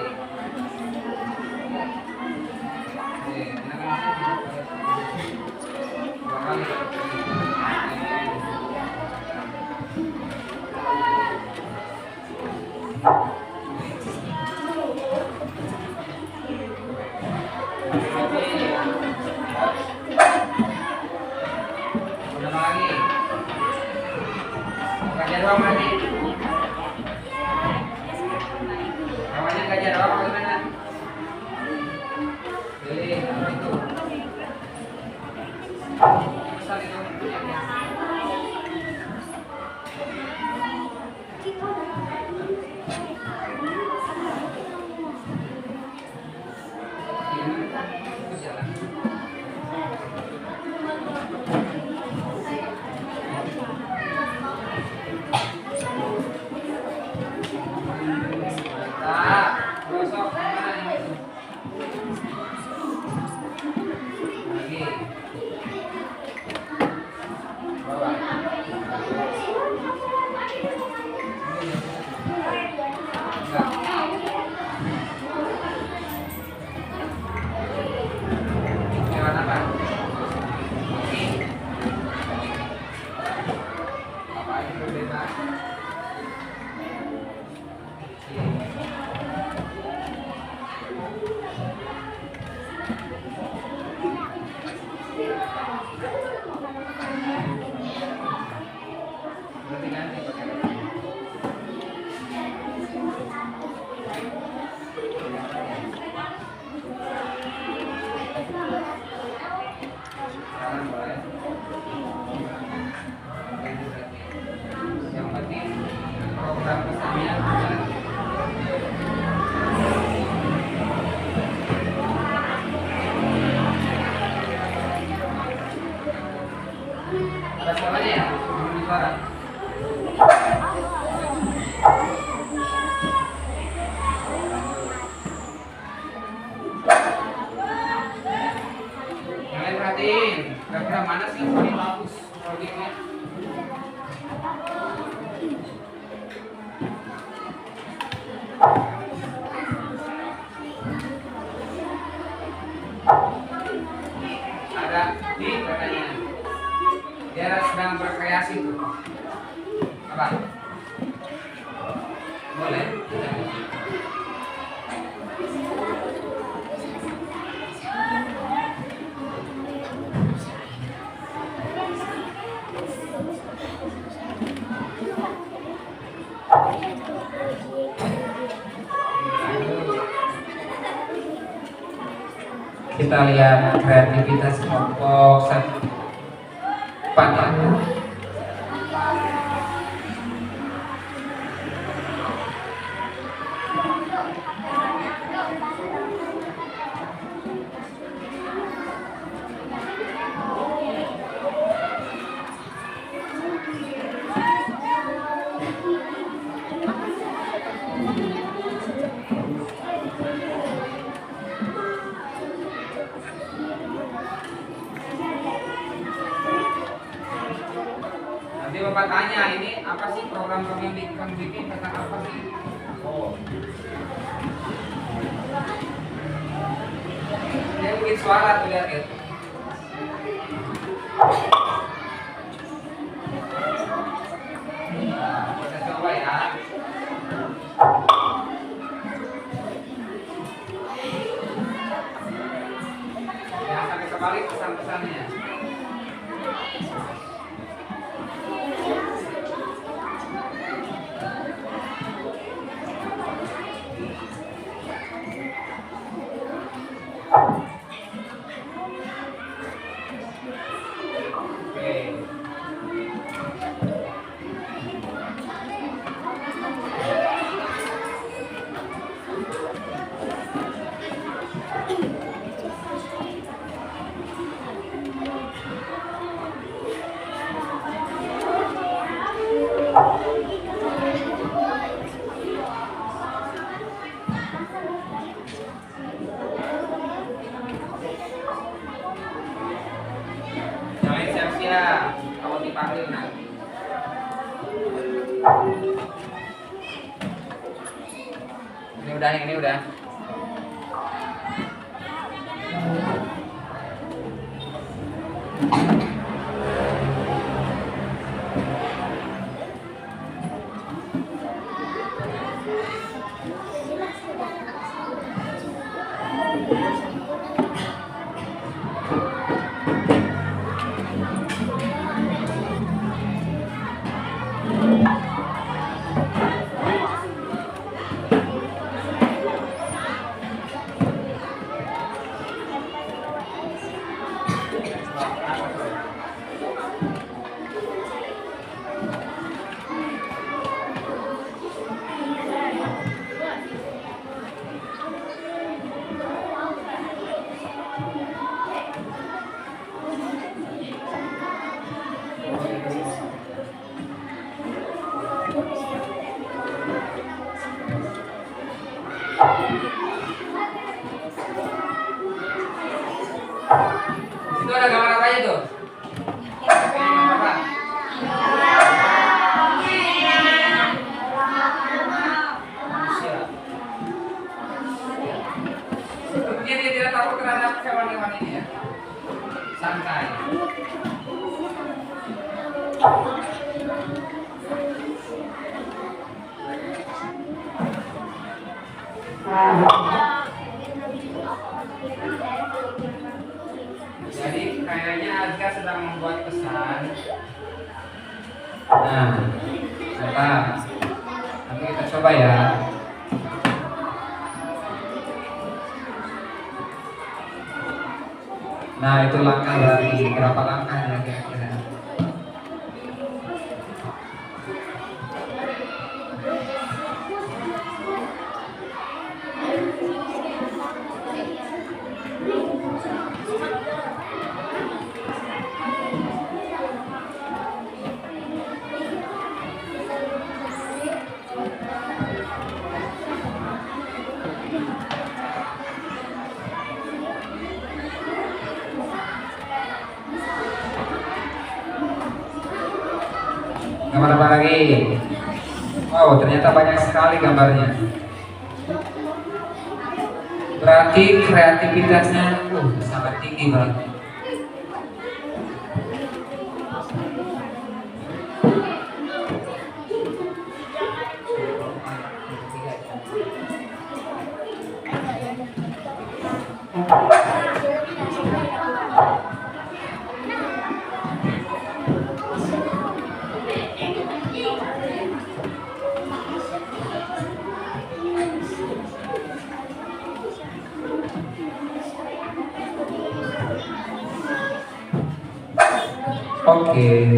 [SPEAKER 1] Oke, dua kali. Gajah doang berarti. Namanya gajah doang bagaimana? Pilih apa itu? Besar itu. Yang penting program pesannya ada suaranya ya? Ada suara. Kalian perhatiin, kira-kira mana sih yang paling bagus proyeknya? Ada di katanya dia sedang berkreasi tuh apa boleh kita lihat kreativitas kelompok satu pada nanti Bapak tanya ini apa sih program yang bikin tentang apa sih? Oh, dia bikin suara tuh lihat ya. Nah, kita coba ya. Jangan sampai kebalik pesan-pesannya. Jangan siap-siap, kamu dipanggil nanti. Ini udah. Itu ada gambar apa aja tuh? Apa? Dia tidak takut terhadap hewan-hewan ini ya. Santai. Jadi kayaknya Azka sedang membuat pesan. Nah, sebentar. Nanti kita coba ya. Nah, itu langkah dari berapa langkah ya kira-kira? Gambar apa lagi? Wow, ternyata banyak sekali gambarnya. Berarti kreativitasnya sangat tinggi banget. Oke,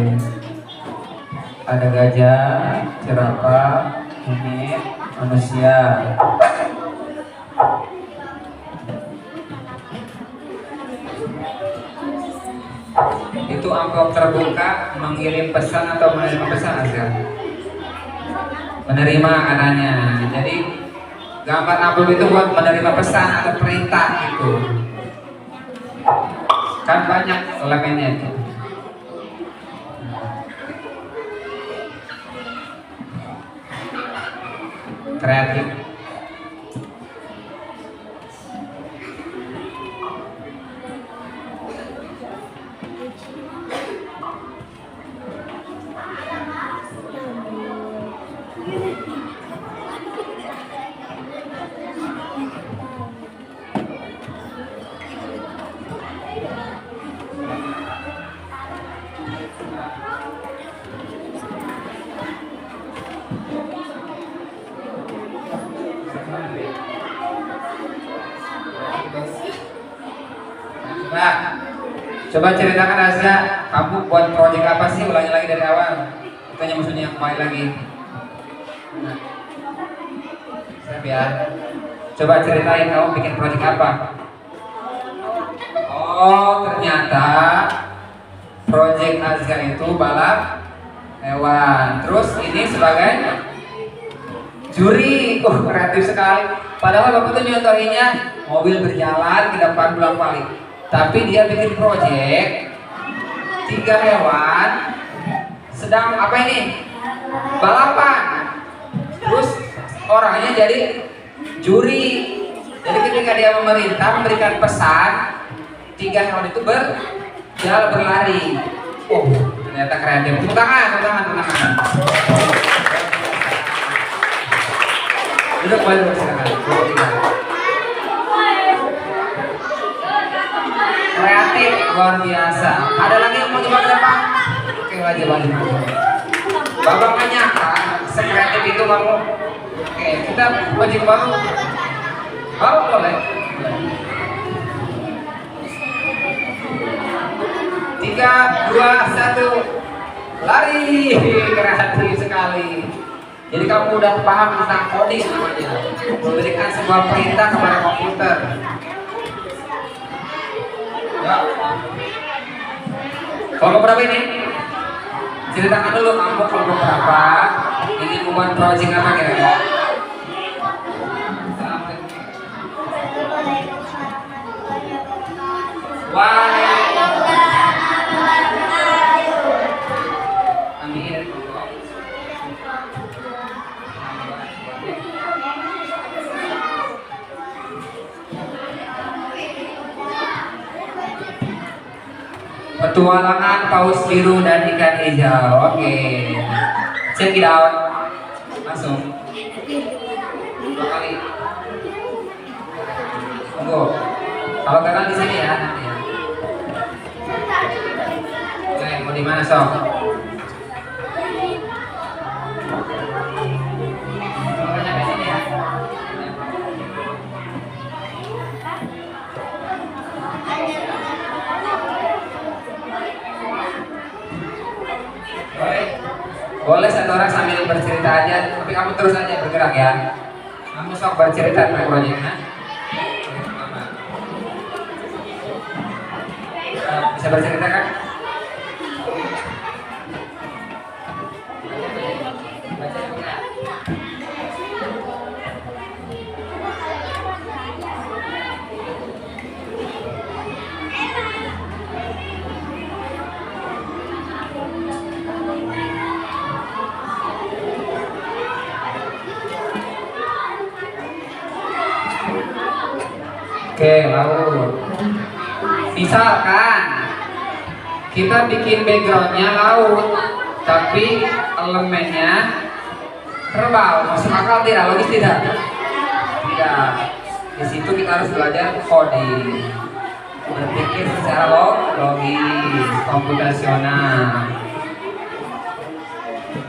[SPEAKER 1] ada gajah, jerapah, monyet, manusia. Itu amplop terbuka mengirim pesan atau menerima pesan Azka? Menerima katanya. Jadi gambar amplop itu buat menerima pesan atau perintah gitu. Kan banyak elemennya itu. Kreatif. Coba ceritakan Azka, kamu buat proyek apa sih? Ulangi lagi dari awal. Tanya maksudnya yang main lagi. Nah. Siap ya. Coba ceritain kamu bikin proyek apa? Oh, ternyata proyek Azka itu balap hewan. Terus ini sebagai juri. Kreatif sekali. Padahal Bapak tuh nyontohinnya mobil berjalan ke depan belang balik. Tapi dia bikin proyek 3 hewan sedang apa ini? Balapan. Terus orangnya jadi juri. Jadi ketika dia memerintah memberikan pesan, 3 hewan itu berlari. Ternyata kreatif. Tepuk tangan. Duduk balik silakan. Kreatif luar biasa. Ada lagi yang mau coba ke depan? Oke, maju. Bapak nggak nyangka sekreatif itu kamu. Oke, kita maju ke baru. Baru boleh. 3, 2, 1, lari. Kreatif sekali. Jadi kamu udah paham tentang coding namanya. Memberikan sebuah perintah kepada komputer. Ya. Kelompok berapa ini? Ceritakan dulu kamu kelompok berapa, ingin membuat project apa kira-kira? Amin. Petualangan paus biru dan ikan hijau. Oke. Check it out. Langsung. 2 kali. Tunggu. Kalau gagal di sini ya nanti ya. Oke, mau di mana sob? Kalau nyampe sini ya. Boleh satu orang sambil bercerita aja, tapi kamu terus aja bergerak ya. Kamu sok bercerita tentang proyeknya. Bisa bercerita kan? Oke, lalu misalkan kita bikin backgroundnya laut, tapi elemennya kerbau, masuk akal tidak? Logis tidak? Tidak. Di situ kita harus belajar coding, berpikir secara logis, komputasional.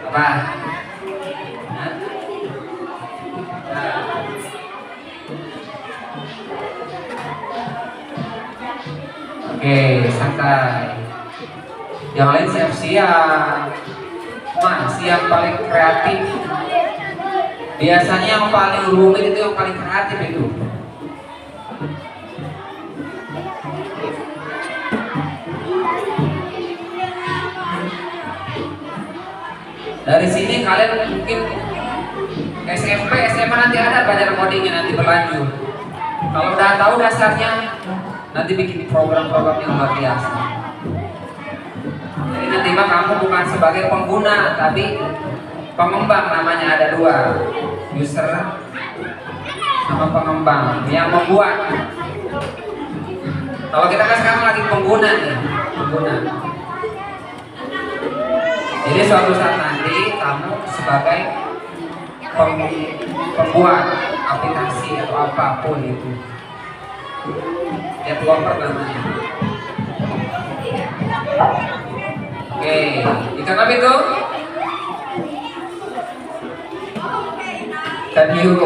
[SPEAKER 1] Apa? Oke, santai. Yang lain siap-siap. Mas, yang paling kreatif. Biasanya yang paling rumit itu yang paling kreatif itu. Dari sini kalian mungkin SMP, SMA nanti ada pelajaran codingnya nanti berlanjut. Kalau udah tahu dasarnya, nanti bikin program-program yang luar biasa. Jadi nanti mah kamu bukan sebagai pengguna, tapi pengembang, namanya ada 2, user sama pengembang yang membuat. Kalau kita kan sekarang lagi pengguna nih, pengguna. Jadi suatu saat nanti kamu sebagai pembuat aplikasi atau apapun itu. Developer namanya. Oke, ikan apa itu? Ikan hiu.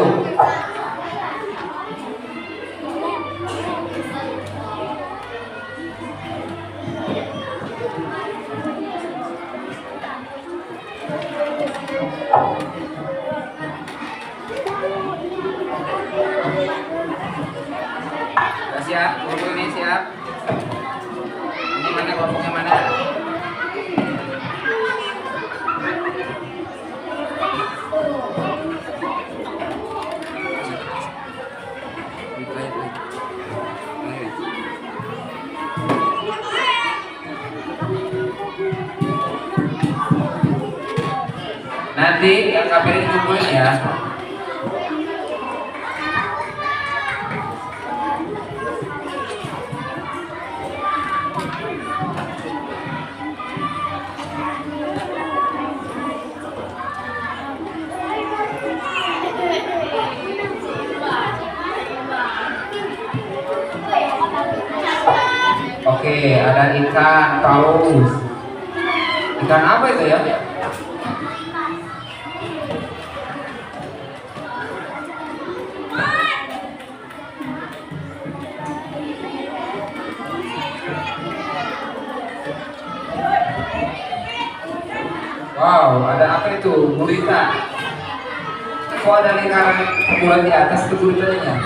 [SPEAKER 1] Siap, kelompok ini siap. Ini mana kelompoknya mana? Nanti yang KPR dikumpulin ya. Oke, ada ikan paus. Ikan apa itu ya? Wow, ada apa itu? Gurita. Kok ada lingkaran bulan di atas itu guritanya?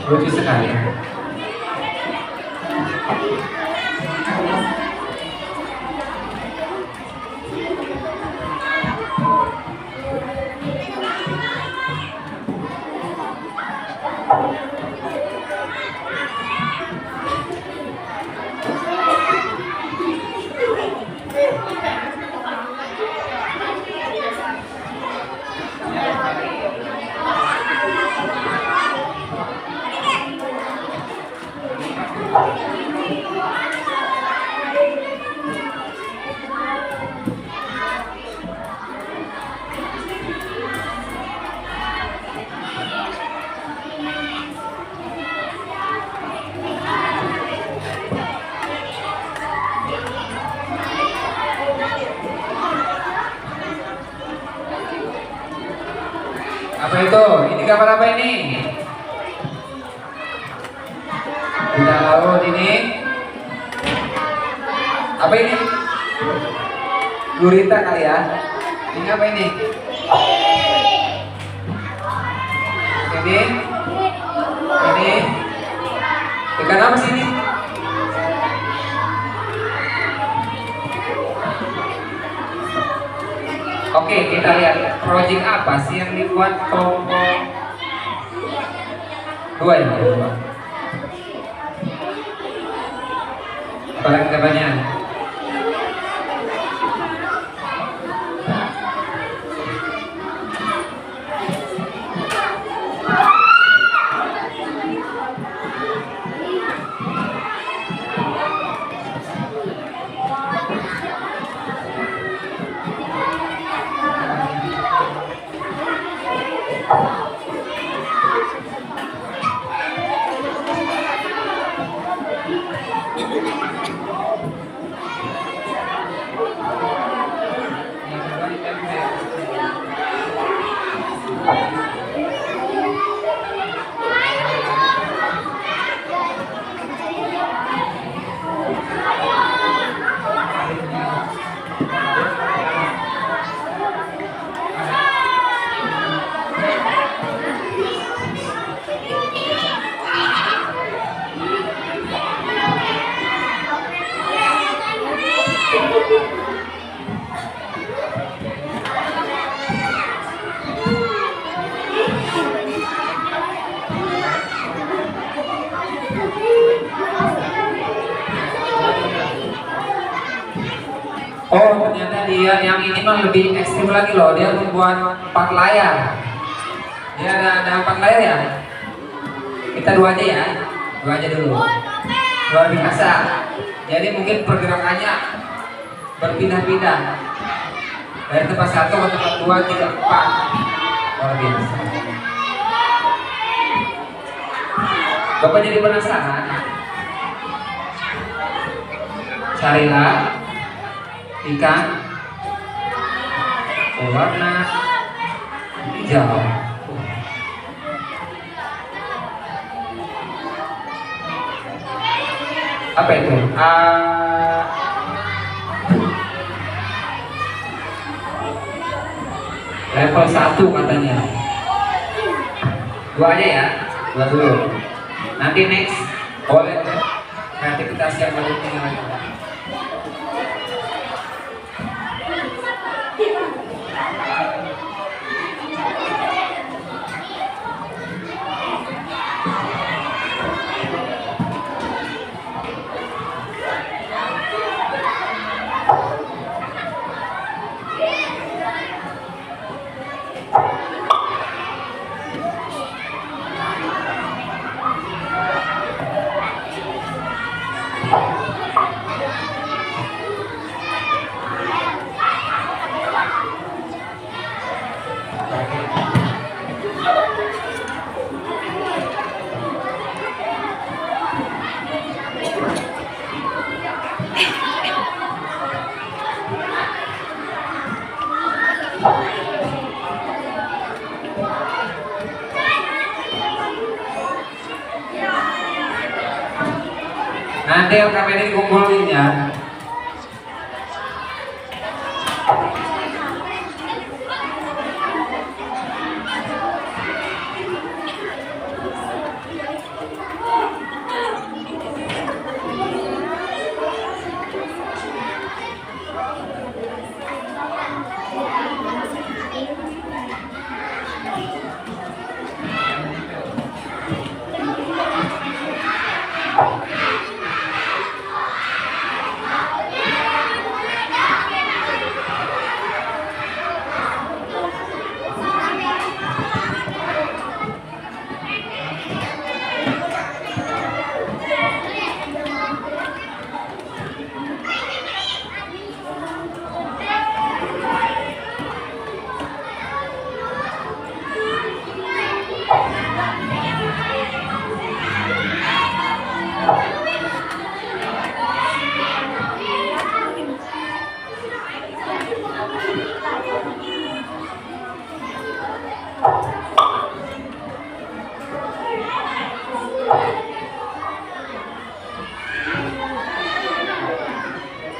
[SPEAKER 1] Lucu sekali. Apa itu? Ini gambar apa ini? Tidak laut ini. Apa ini? Gurita kali ya. Ini apa ini? Ini? Ini? Ikan apa sih ini? Oke, kita lihat project apa sih yang dibuat kelompok 2 ya? Apa lagi gambarnya? Oh, ternyata dia yang ini mah lebih ekstrim lagi loh. Dia membuat 4 layar. Dia ada 4 layar ya. Kita 2 aja ya. 2 aja dulu. Luar biasa. Jadi mungkin pergerakannya berpindah-pindah dari tempat 1 ke tempat 2, 3, 4. Luar biasa. Bapak jadi penasaran? Carilah ikan warna hijau. Apa itu? Level 1 katanya. 2 aja ya, 2 dulu. Nanti next boleh kreativitas yang berikutnya lagi. Nanti LKPD dikumpulin ya.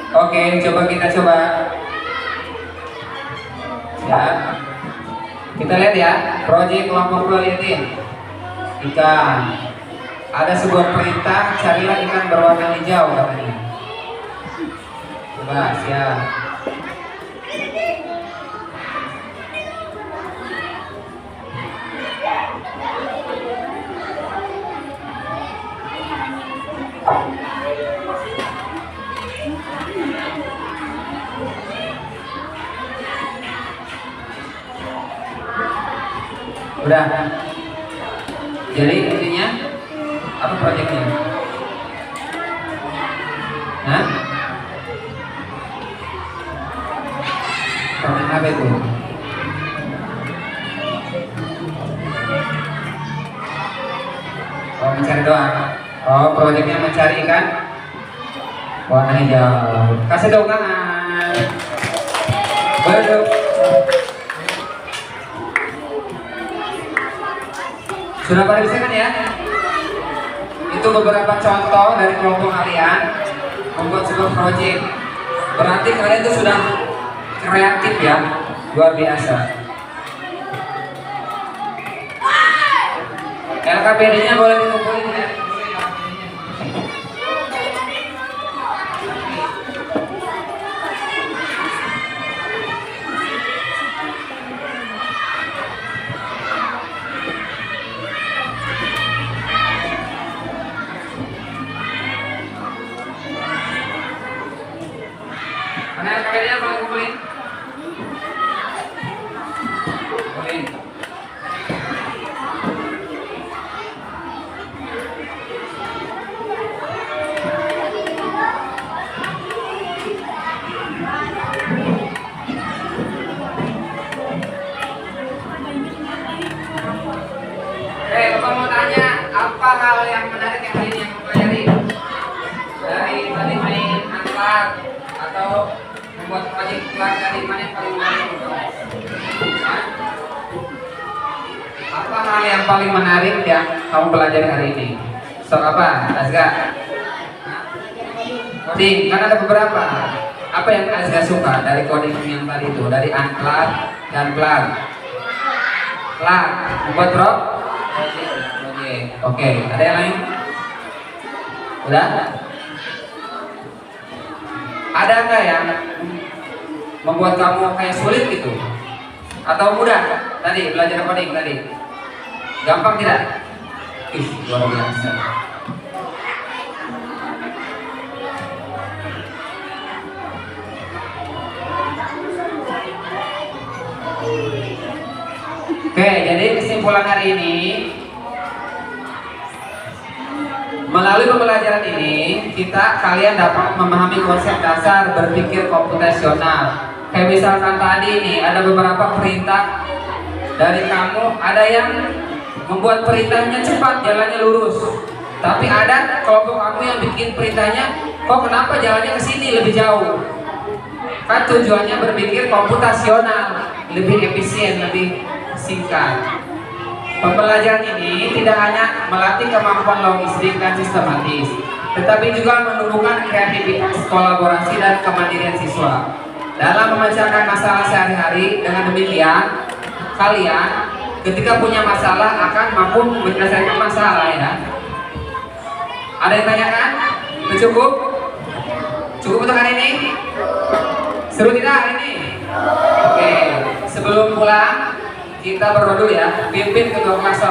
[SPEAKER 1] Oke, kita coba. Ya. Kita lihat ya, proyek kelompok peliti ikan. Ada sebuah perintah, carilah ikan berwarna hijau katanya. Coba, siap. Udah. Jadi intinya apa proyeknya? Hah? Proyek apa itu? Oh, mencari doa. Oh, proyeknya mencari ikan warna hijau. Kasih tepuk tangan. Berduk. Sudah pada bisa kan ya? Itu beberapa contoh dari kelompok kalian membuat sebuah proyek. Berarti kalian itu sudah kreatif ya, luar biasa. LKPD-nya boleh dikumpulin ya. Mana LKPD-nya boleh kumpulin? Kumpulin. Bapak mau tanya, apa hal yang menarik yang hari ini yang mempelajari? Dari tadi main angkat atau membuat proyek kelas dari mana yang paling menarik? Apa hal yang paling menarik yang kamu pelajari hari ini? Soal apa, Azga? Coding, kan ada beberapa. Apa yang Azga suka dari coding yang tadi itu? Dari unclad dan plug. Plug, membuat drop. Oke, ada yang lain? Udah? Ada nggak yang membuat kamu kayak sulit gitu? Atau mudah? Tadi belajar coding tadi, gampang tidak? Ih, luar biasa. Oke, jadi kesimpulan hari ini, melalui pembelajaran ini kalian dapat memahami konsep dasar berpikir komputasional. Kayak misalkan tadi ini ada beberapa perintah dari kamu, ada yang membuat perintahnya cepat, jalannya lurus. Tapi ada kelompok kamu yang bikin perintahnya, kok kenapa jalannya ke sini lebih jauh? Kan tujuannya berpikir komputasional, lebih efisien, lebih singkat. Pembelajaran ini tidak hanya melatih kemampuan logistik dan sistematis, tetapi juga menumbuhkan kreativitas, kolaborasi, dan kemandirian siswa dalam memecahkan masalah sehari-hari. Dengan demikian, kalian ketika punya masalah akan mampu menyelesaikan masalah, ya. Ada yang tanyakan? Cukup? Cukup untuk hari ini? Seru tidak hari ini? Oke, sebelum pulang kita berdoa dulu ya. Pimpin kedua kelas.